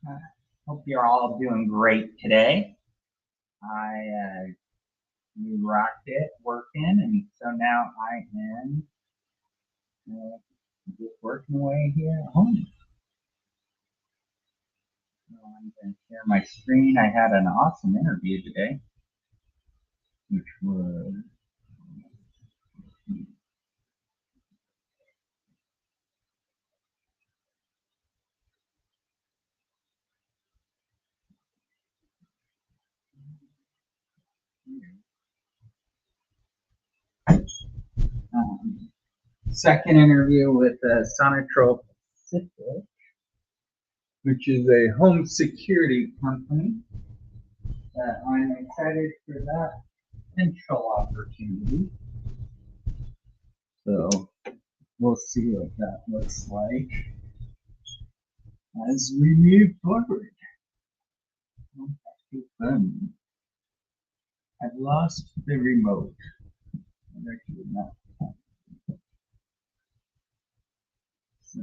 Uh, Hope you're all doing great today. You rocked it working, and so now I am just working away here at home. So I'm going to share my screen. I had an awesome interview today, which was um, second interview with Sonotrope Pacific, which is a home security company. I'm excited for that potential opportunity. So we'll see what that looks like as we move forward. I've lost the remote. Actually not. So,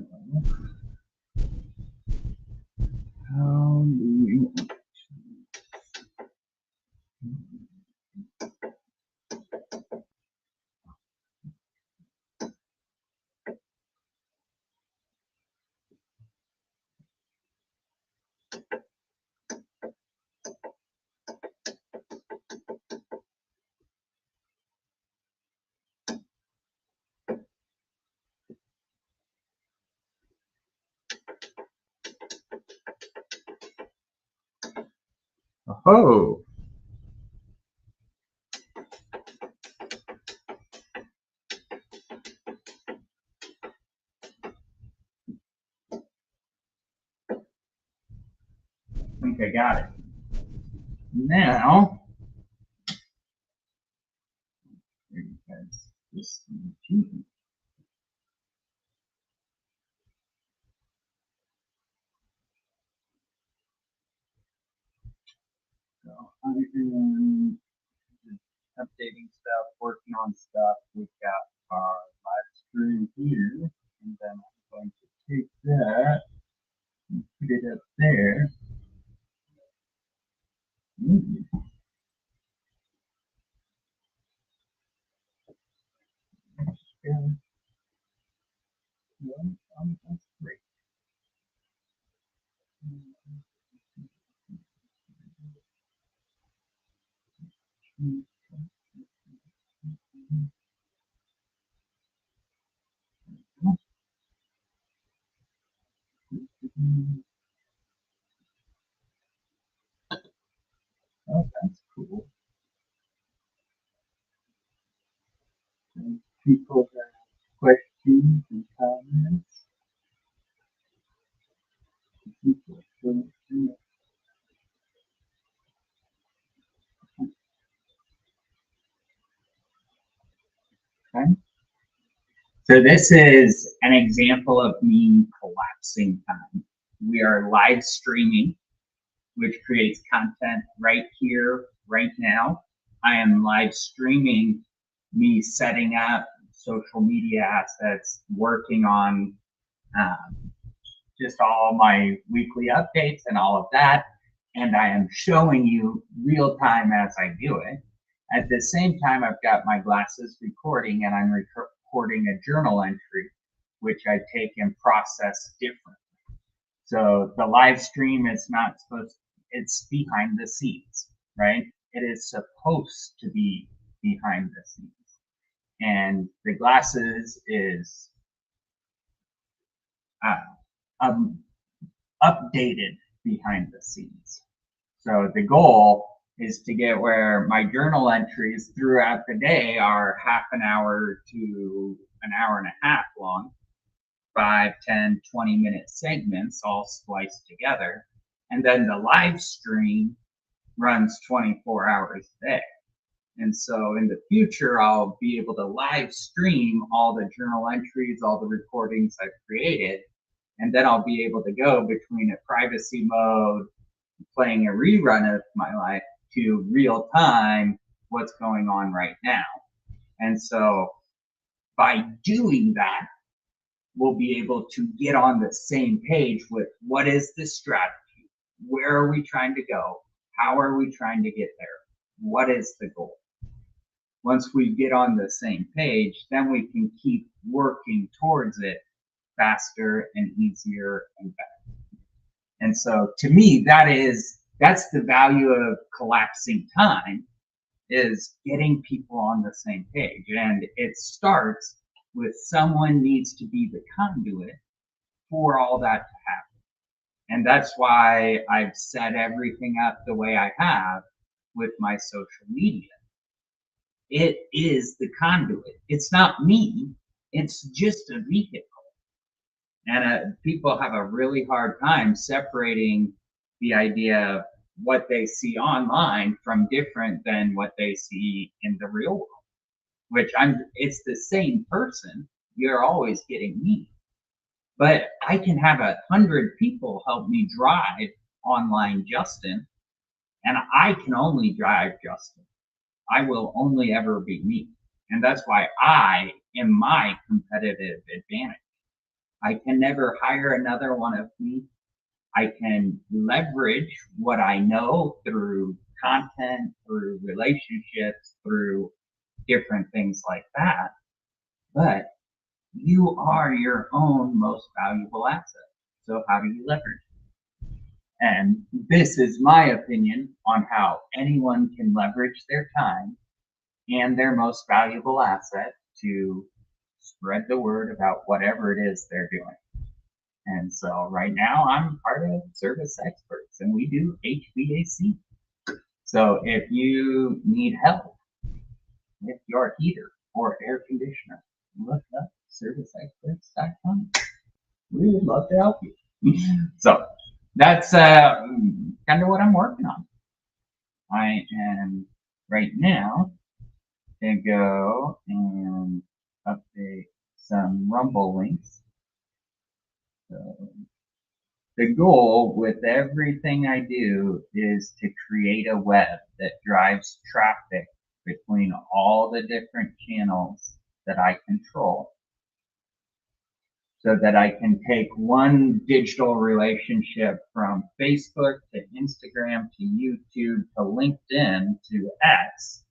how do we want to? Oh, I think I got it. Now, because this TV. So I am updating stuff, working on stuff. We've got our live stream here, and then I'm going to take that and put it up there. That's great. Oh, that's cool. And people have questions and comments. People okay. So this is an example of me collapsing time. We are live streaming, which creates content right here, right now. I am live streaming me setting up social media assets, working on just all my weekly updates and all of that. And I am showing you real time as I do it. At the same time, I've got my glasses recording and I'm recording a journal entry, which I take and process differently. So the live stream is not supposed, it's behind the scenes, right? It is supposed to be behind the scenes. And the glasses is um, updated behind the scenes. So the goal is to get where my journal entries throughout the day are half an hour to an hour and a half long, 5, 10, 20-minute segments all spliced together. And then the live stream runs 24 hours a day. And so in the future, I'll be able to live stream all the journal entries, all the recordings I've created, and then I'll be able to go between a privacy mode, playing a rerun of my life, to real time, what's going on right now. And so by doing that, we'll be able to get on the same page with what is the strategy, where are we trying to go? How are we trying to get there? What is the goal? Once we get on the same page, then we can keep working towards it faster and easier and better. And so to me, that's the value of collapsing time, is getting people on the same page. And it starts with someone needs to be the conduit for all that to happen. And that's why I've set everything up the way I have with my social media. It is the conduit. It's not me. It's just a vehicle. And people have a really hard time separating the idea of what they see online from different than what they see in the real world. It's the same person. You're always getting me. But I can have 100 people help me drive online Justin, and I can only drive Justin. I will only ever be me. And that's why I am my competitive advantage. I can never hire another one of me. I can leverage what I know through content, through relationships, through different things like that. But you are your own most valuable asset. So how do you leverage it? And this is my opinion on how anyone can leverage their time and their most valuable asset to spread the word about whatever it is they're doing. And so right now I'm part of Service Experts, and we do HVAC. So if you need help with your heater or air conditioner, look up serviceexperts.com. We would love to help you. So that's kind of what I'm working on. I am right now going to go and update some Rumble links. So the goal with everything I do is to create a web that drives traffic between all the different channels that I control, so that I can take one digital relationship from Facebook to Instagram to YouTube to LinkedIn to X,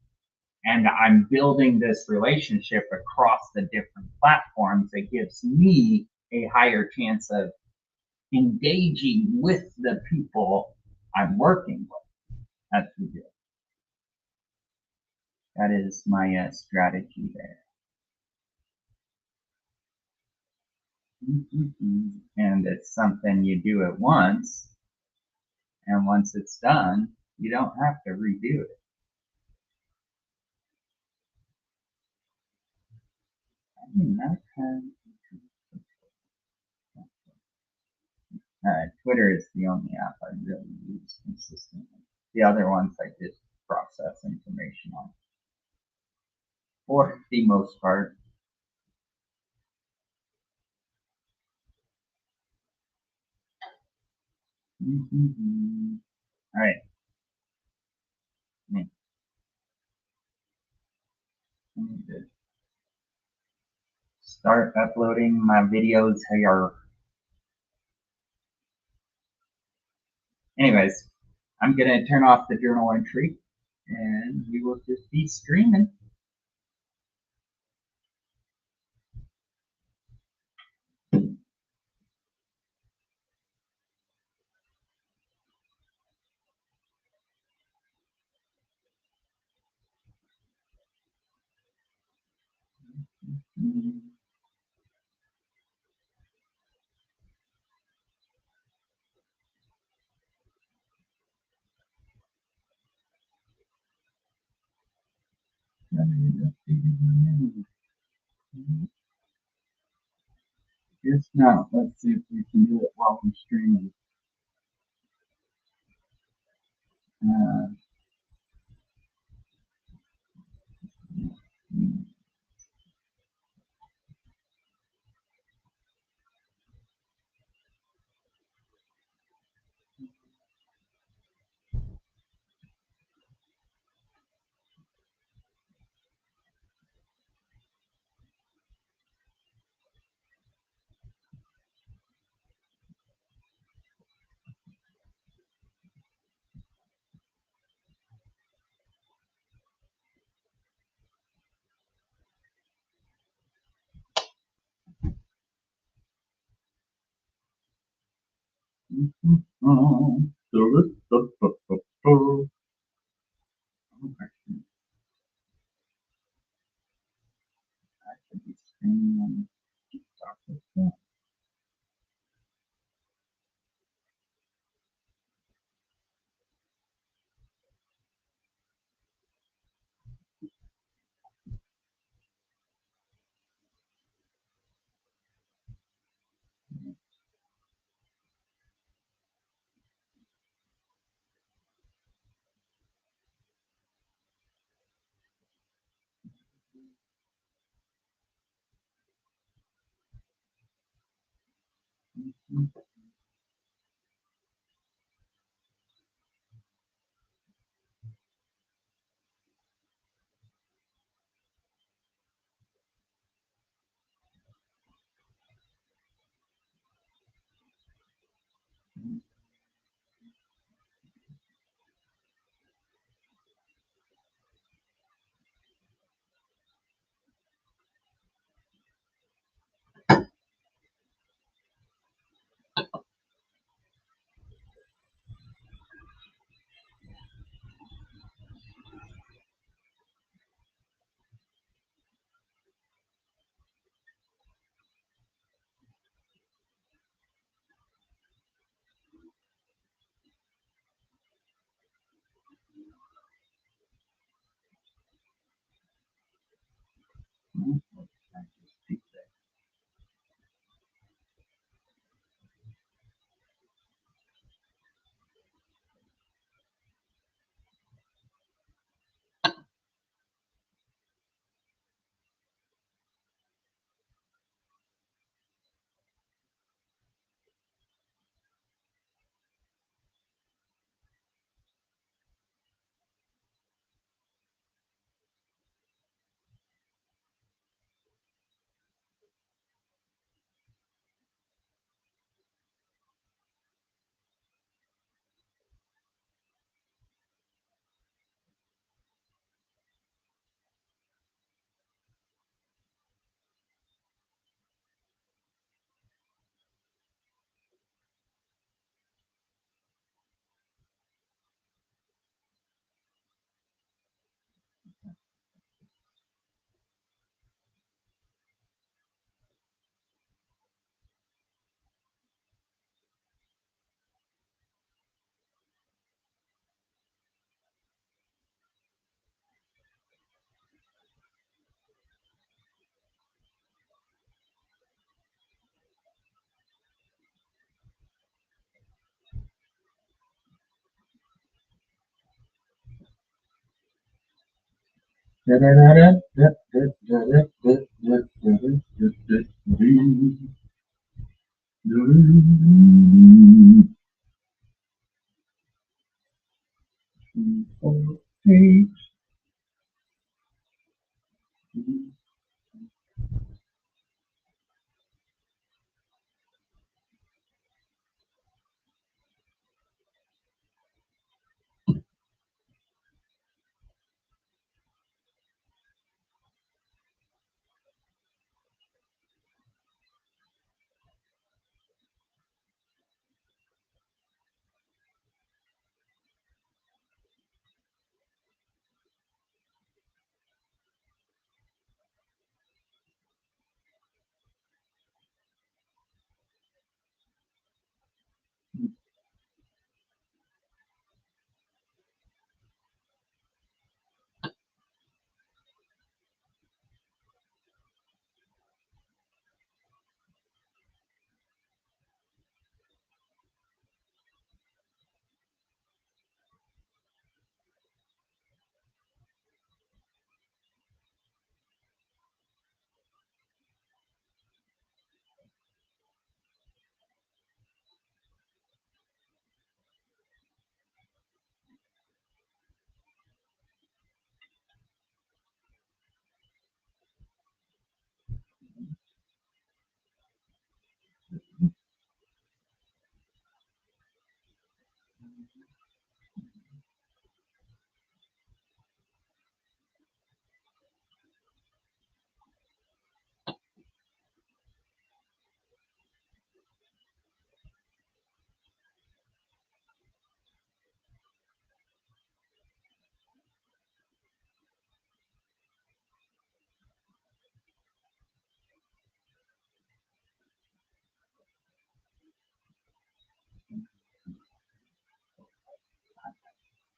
and I'm building this relationship across the different platforms that gives me a higher chance of engaging with the people I'm working with. That's the deal. That is my strategy there. And it's something you do it once, and once it's done, you don't have to redo it. Twitter is the only app I really use consistently. The other ones I just process information on, for the most part. All right. I need to start uploading my videos here. Anyways, I'm gonna turn off the journal entry, and we will just be streaming. Just now, let's see if we can do it while we're streaming.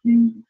That's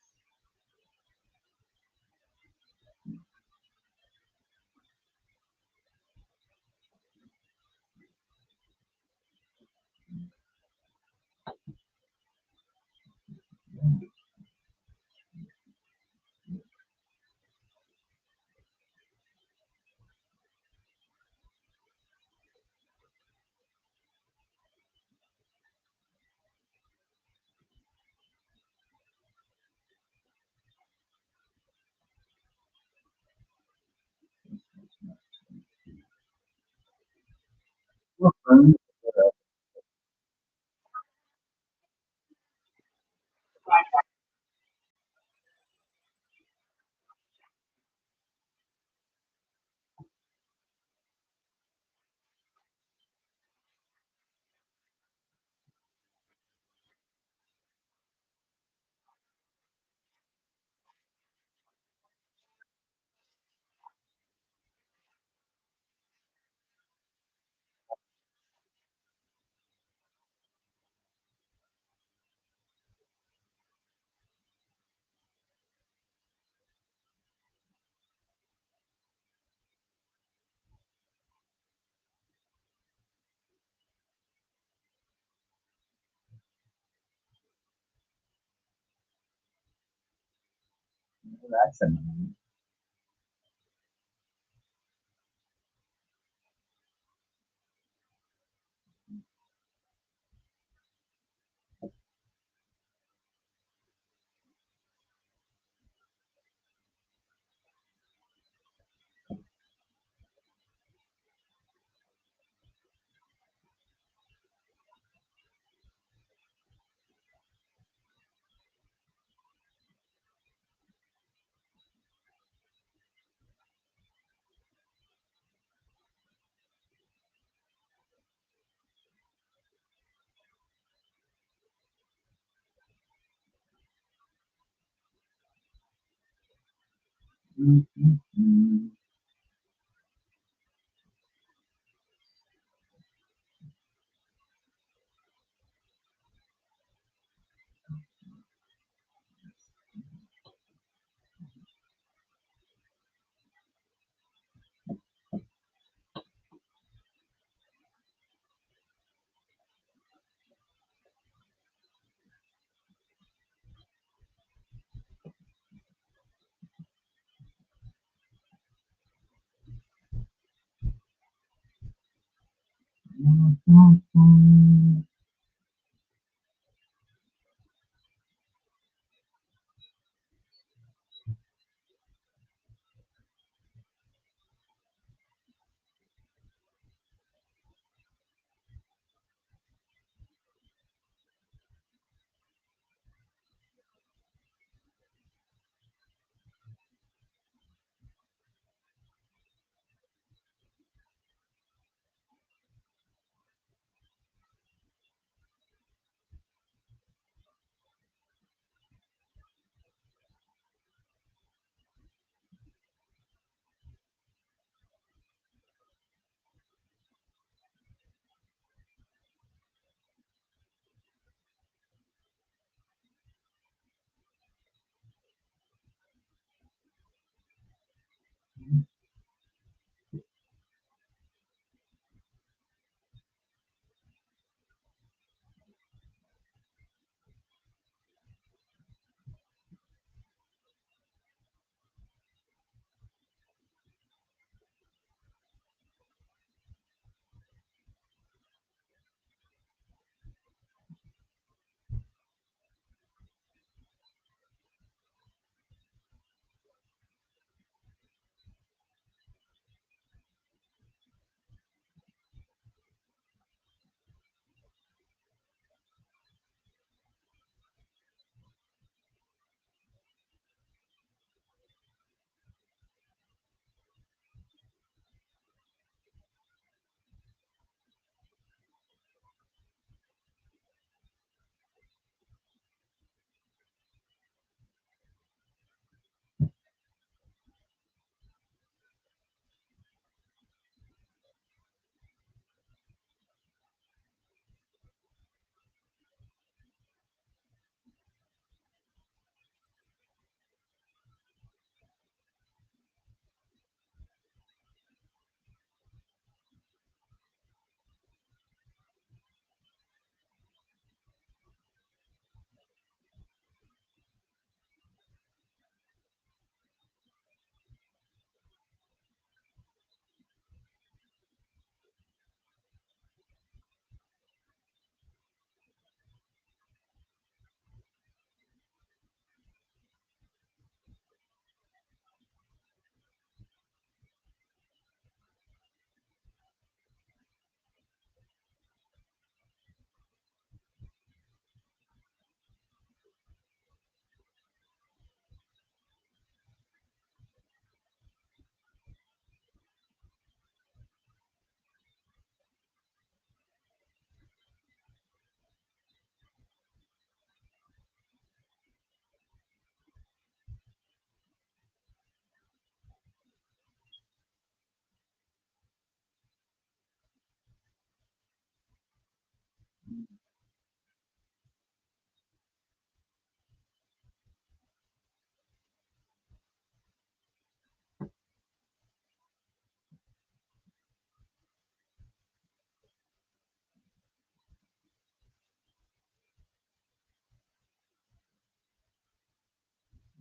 annoying.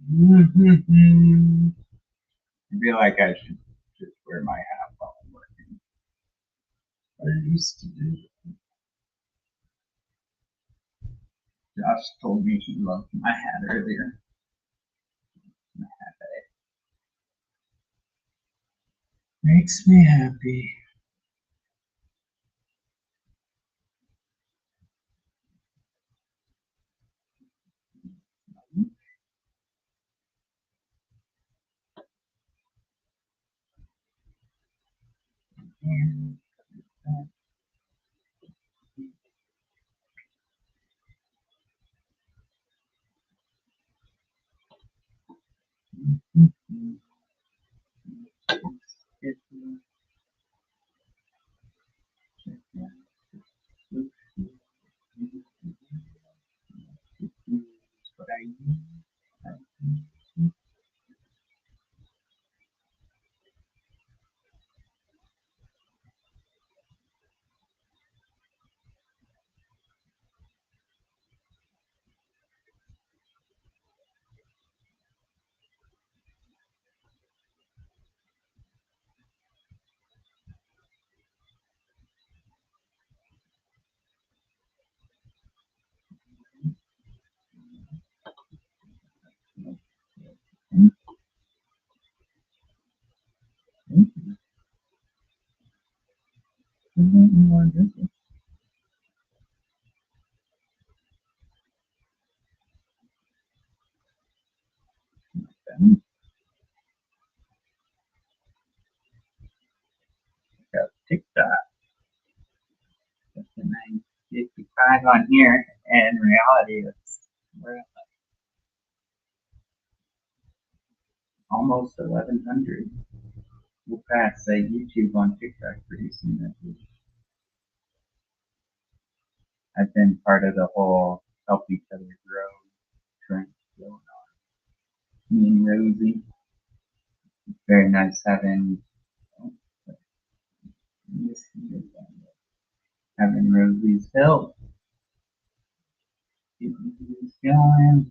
I feel like I should just wear my hat while I'm working. I used to do. Josh told me he loved my hat earlier. My hat makes me happy. And what I use. TikTok. That's a 955 on here, and reality it's we're at almost 1100. We'll pass YouTube on TikTok pretty soon. I think. I've been part of the whole help each other grow trend going on. Me and Rosie, very nice having having Rosie's help. Keeping things going.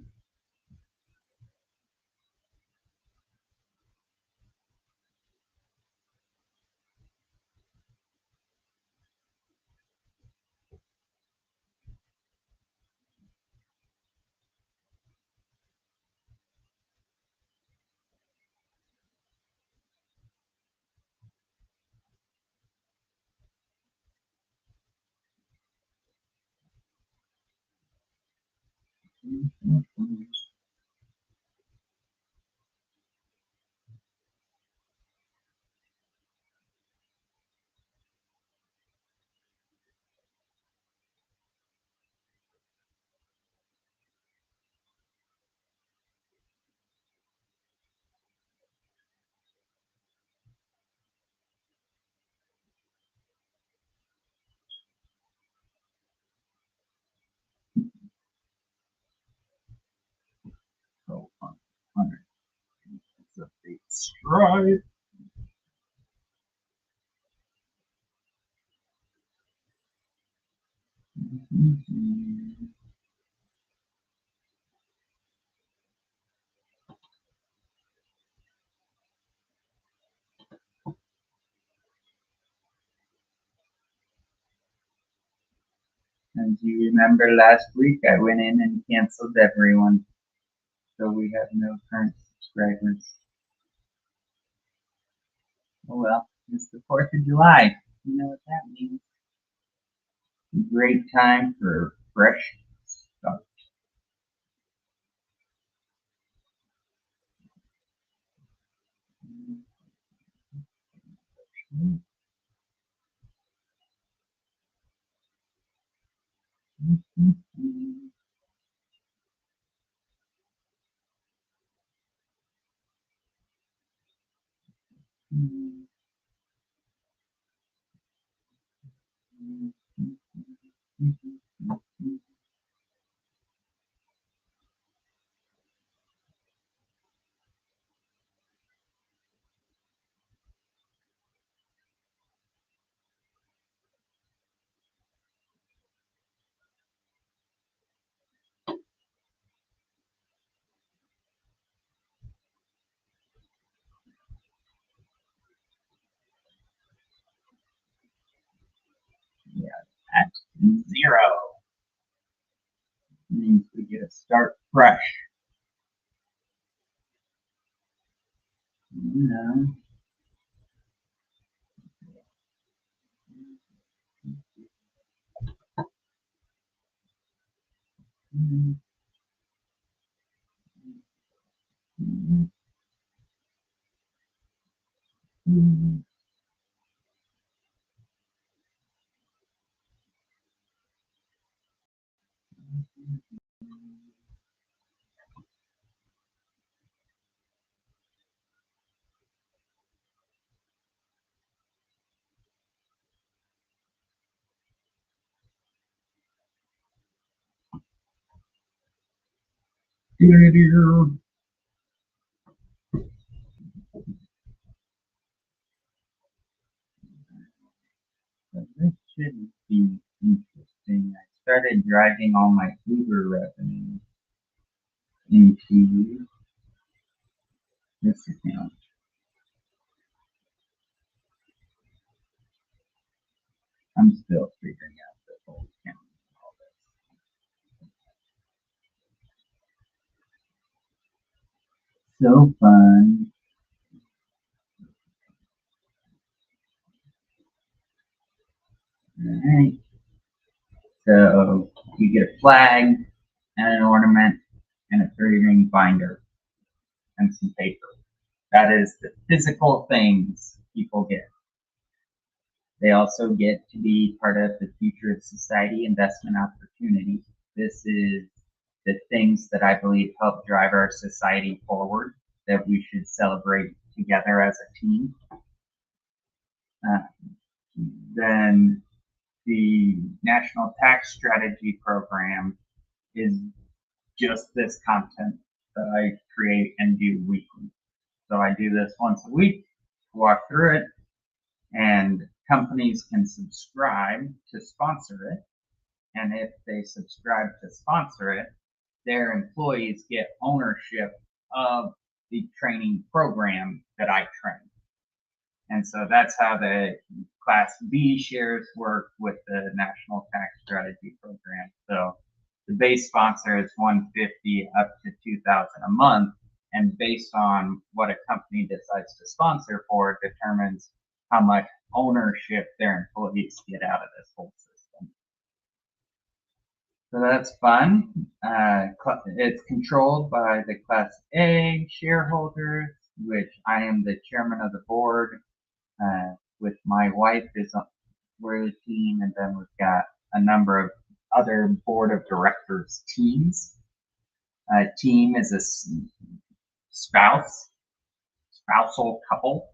So on it's a big stride. As you remember last week, I went in and canceled everyone, so we have no current subscribers. Oh well, it's the 4th of July. You know what that means. Great time for fresh stuff. 0 means we get to start fresh. This should be interesting. I started driving all my Uber revenue into this account. I'm still figuring out this whole account. So fun. Alright. So you get a flag and an ornament and a 3-ring binder and some paper. That is the physical things people get. They also get to be part of the Future of Society investment opportunity. This is the things that I believe help drive our society forward that we should celebrate together as a team. Then the National Tax Strategy Program is just this content that I create and do weekly. So I do this once a week, walk through it, and companies can subscribe to sponsor it. And if they subscribe to sponsor it, their employees get ownership of the training program that I train. And so that's how the Class B shares work with the National Tax Strategy Program. So the base sponsor is $150 up to $2,000 a month, and based on what a company decides to sponsor for, determines how much ownership their employees get out of this whole system. So that's fun. It's controlled by the Class A shareholders, which I am the chairman of the board. With my wife is we're the team, and then we've got a number of other board of directors teams. A team is a spousal couple.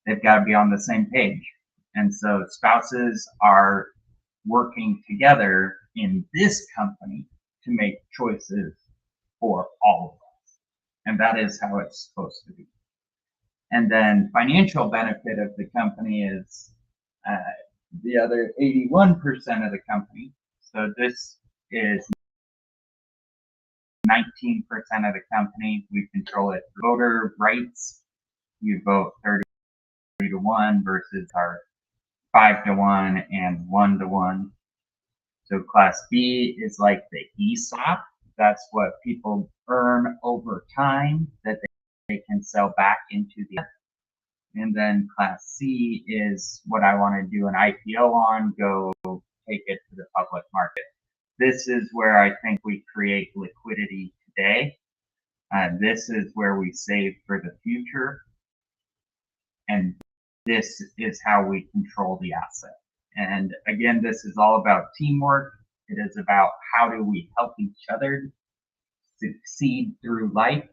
They've got to be on the same page. And so spouses are working together in this company to make choices for all of us. And that is how it's supposed to be. And then financial benefit of the company is the other 81% of the company. So this is 19% of the company. We control it. Voter rights, you vote 30-1 versus our 5-1 and 1-1. So Class B is like the ESOP. That's what people earn over time that they can sell back into the. And then Class C is what I want to do an IPO on, go take it to the public market. This is where I think we create liquidity today. This is where we save for the future. And this is how we control the asset. And again, this is all about teamwork. It is about how do we help each other succeed through life.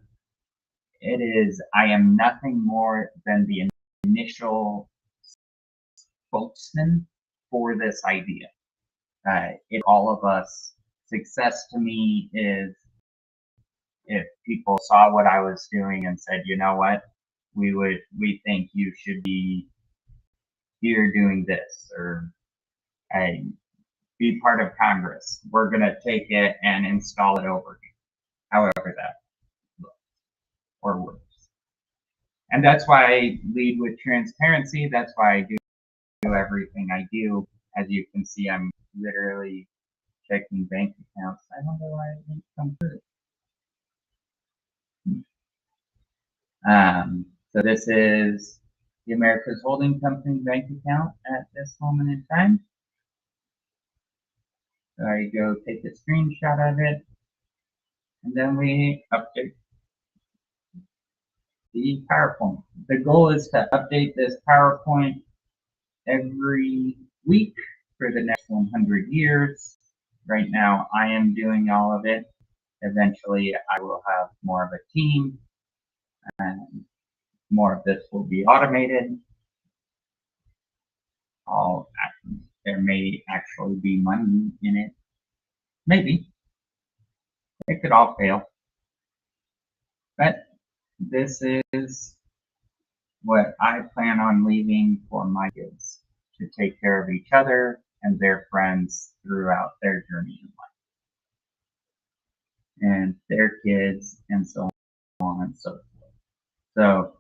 It is, I am nothing more than the initial spokesman for this idea. All of us, success to me is if people saw what I was doing and said, you know what, we think you should be here doing this, or be part of Congress. We're going to take it and install it over here, however that looks or works. And that's why I lead with transparency. That's why I do everything I do. As you can see, I'm literally checking bank accounts. I wonder why it didn't come through. So this is the America's Holding Company bank account at this moment in time. So I go take a screenshot of it, and then we update the PowerPoint. The goal is to update this PowerPoint every week for the next 100 years. Right now, I am doing all of it. Eventually, I will have more of a team, and more of this will be automated. There may actually be money in it. Maybe. It could all fail. But this is what I plan on leaving for my kids, to take care of each other and their friends throughout their journey in life, and their kids, and so on and so forth. So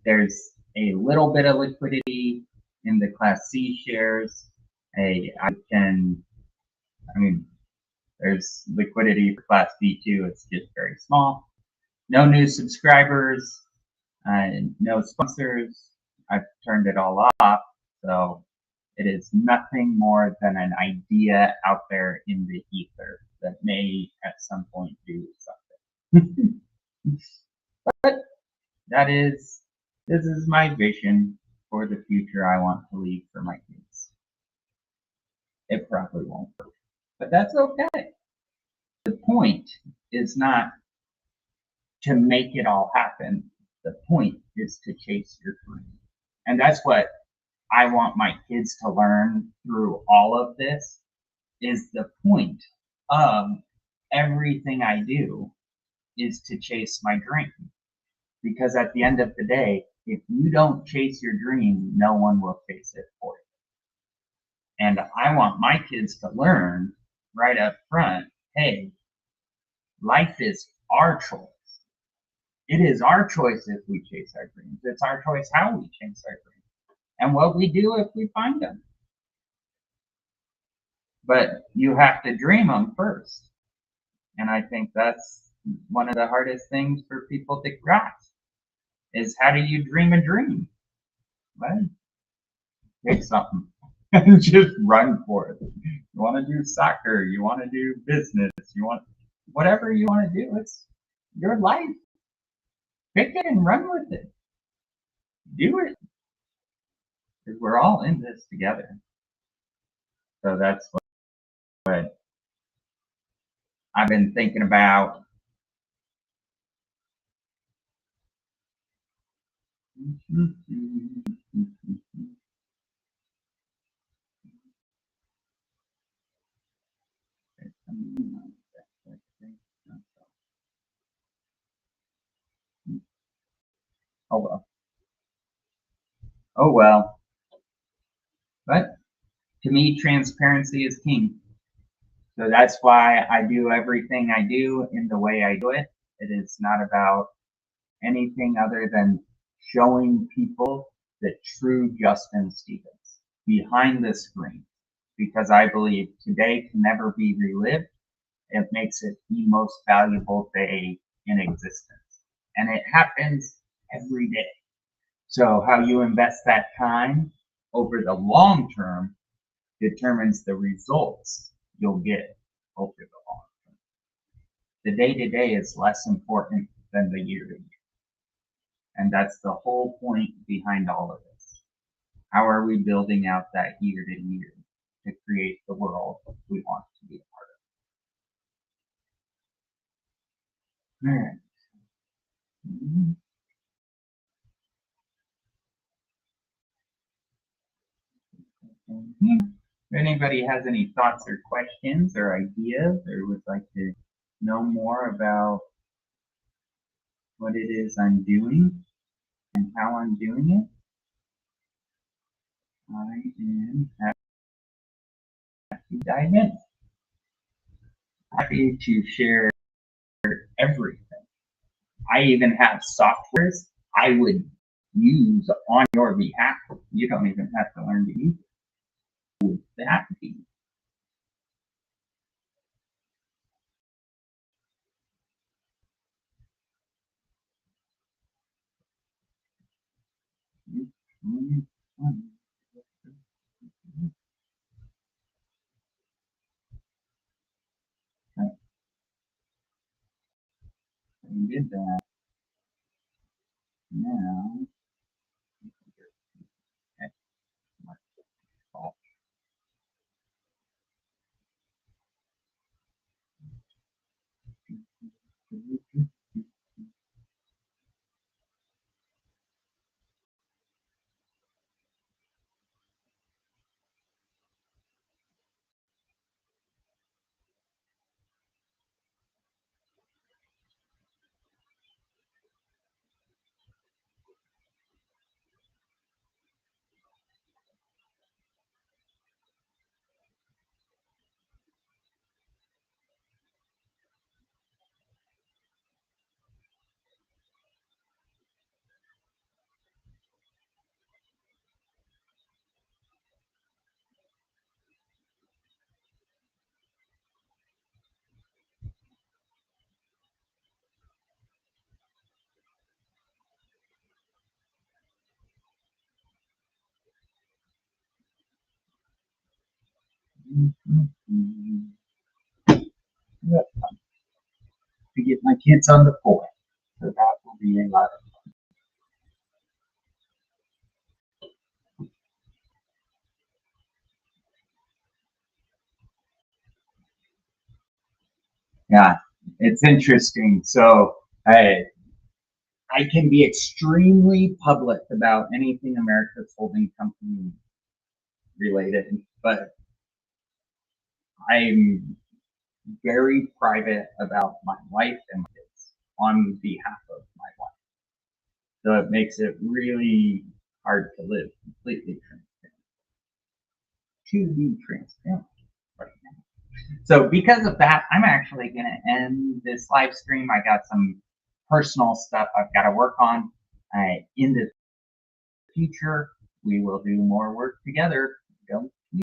there's a little bit of liquidity in the Class C shares. There's liquidity for Class B too. It's just very small. No new subscribers, no sponsors. I've turned it all off. So it is nothing more than an idea out there in the ether that may at some point do something. But this is my vision for the future I want to leave for my kids. It probably won't work, but that's okay. The point is not to make it all happen. The point is to chase your dream. And that's what I want my kids to learn through all of this, is the point of everything I do is to chase my dream. Because at the end of the day, if you don't chase your dream, no one will chase it for you. And I want my kids to learn right up front, hey, life is our choice. It is our choice if we chase our dreams. It's our choice how we chase our dreams and what we do if we find them. But you have to dream them first. And I think that's one of the hardest things for people to grasp, is how do you dream a dream? Well, pick something and just run for it. You want to do soccer, you want to do business, whatever you want to do, it's your life. Pick it and run with it. Do it. Because we're all in this together. So that's what I've been thinking about. Oh well. Oh well. But to me, transparency is king. So that's why I do everything I do in the way I do it. It is not about anything other than showing people the true Justin Stevens behind the screen. Because I believe today can never be relived. It makes it the most valuable day in existence. And it happens every day. So how you invest that time over the long term determines the results you'll get over the long term. The day-to-day is less important than the year-to-year. And that's the whole point behind all of this. How are we building out that year-to-year to create the world we want to be a part of? All right. If anybody has any thoughts or questions or ideas, or would like to know more about what it is I'm doing and how I'm doing it, I am happy to dive in. Happy to share everything. I even have softwares I would use on your behalf. You don't even have to learn to use it. would that be? We did that. Now, okay, my fault. Yep, to get my kids on the point. So that will be a lot of yeah, it's interesting. So I can be extremely public about anything America's Holding Company related, but I'm very private about my wife and my kids on behalf of my wife. So it makes it really hard to live completely transparent. To be transparent right now. So because of that, I'm actually going to end this live stream. I got some personal stuff I've got to work on. In the future, we will do more work together. Don't